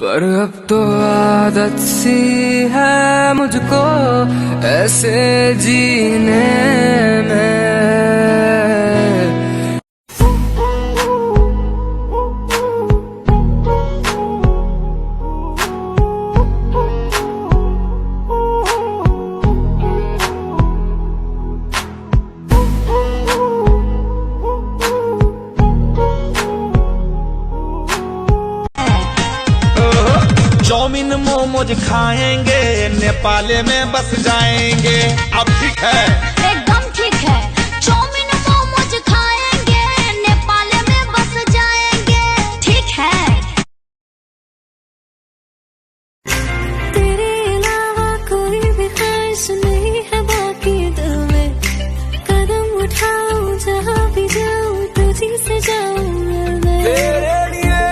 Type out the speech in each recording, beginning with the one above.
पर अब तो आदत सी है मुझको ऐसे जीने में। चाउमीन मोमोज खाएंगे, नेपाल में बस जाएंगे। अब ठीक है, एकदम ठीक है। चाउमीन मोमोज खाएंगे, नेपाल में बस जाएंगे। ठीक है। तेरे अलावा कोई भी ख्वाहिश नहीं है बाकी दिल में। कदम उठाऊं जहाँ भी जाऊं तुझी से जाऊं मैं। तेरे लिए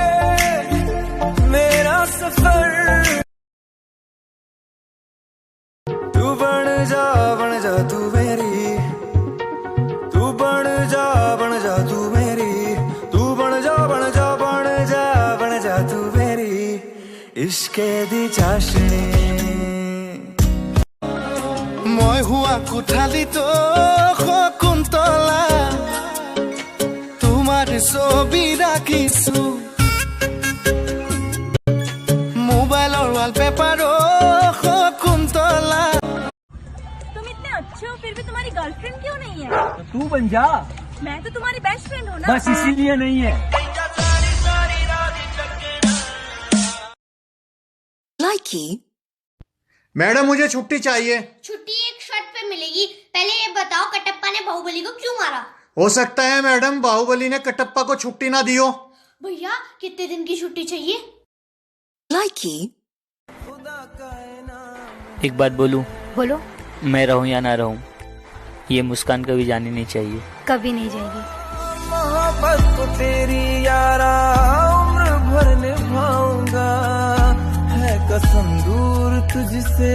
मेरा सफर तू बन जा तू मेरी, तू बन जा तू मेरी, तू बन जा तू मेरी इश्के दी चाशनी। मैं हुआ कुठाली तो कुंतला तुम्हारे ছবি রাখিছো, मोबाइल और वॉलपेपर कुंतला। तुम इतने अच्छे हो फिर भी तुम्हारी गर्लफ्रेंड क्यों नहीं है? तू बन जा। मैं तो तुम्हारी बेस्ट फ्रेंड हूँ ना। बस इसीलिए नहीं है। लाइकी मैडम मुझे छुट्टी चाहिए। छुट्टी एक शर्त पे मिलेगी। पहले ये बताओ कटप्पा ने बाहुबली को क्यों मारा? हो सकता है मैडम बाहुबली ने कटप्पा को छुट्टी ना दी हो। भैया कितने दिन की छुट्टी चाहिए? लाइकी एक बात बोलूं? बोलो। मैं रहूं या ना रहूं, ये मुस्कान कभी जानी नहीं चाहिए। कभी नहीं जाएगी। मोहब्बत को तेरी यारा उम्र भर निभाऊंगा, है कसम दूर तुझसे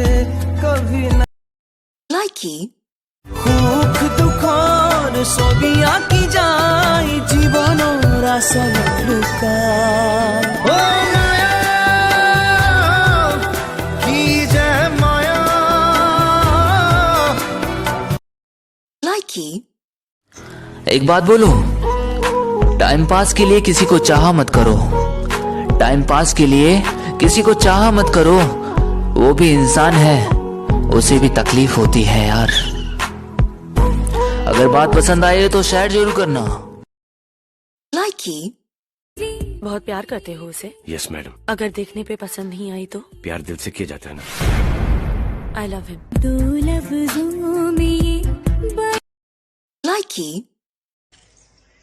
कभी ना। लाइकी সুখ দুঃখর ছবি আঁকি যায় জীবনৰ আচল লুকাই। ও মায়া কি যে মায়া। लाइकी एक बात बोलूं? टाइम पास के लिए किसी को चाहा मत करो। टाइम पास के लिए किसी को चाहा मत करो, वो भी इंसान है, उसे भी तकलीफ होती है यार। अगर बात पसंद आए तो शेयर जरूर करना। लाइकी बहुत प्यार करते हो उसे? Yes madam. अगर देखने पे पसंद नहीं आई तो? प्यार दिल से किया जाता है ना। I love him. दो लफ्जों में ये लाइकी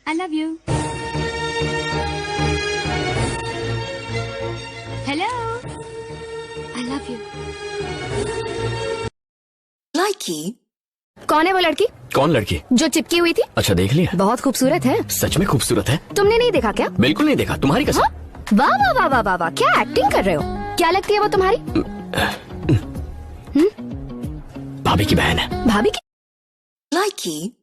I love you. Hello. I love you. लाइकी कौन है वो लड़की कौन लड़की? जो चिपकी हुई थी? अच्छा देख लिया। बहुत खूबसूरत है। सच में खूबसूरत है। तुमने नहीं देखा क्या? बिल्कुल नहीं देखा, तुम्हारी कसम। वाह वाह वाह वाह वाह वाह, क्या एक्टिंग कर रहे हो? क्या लगती है वो तुम्हारी? भाभी की बहन है। भाभी की? लाइकी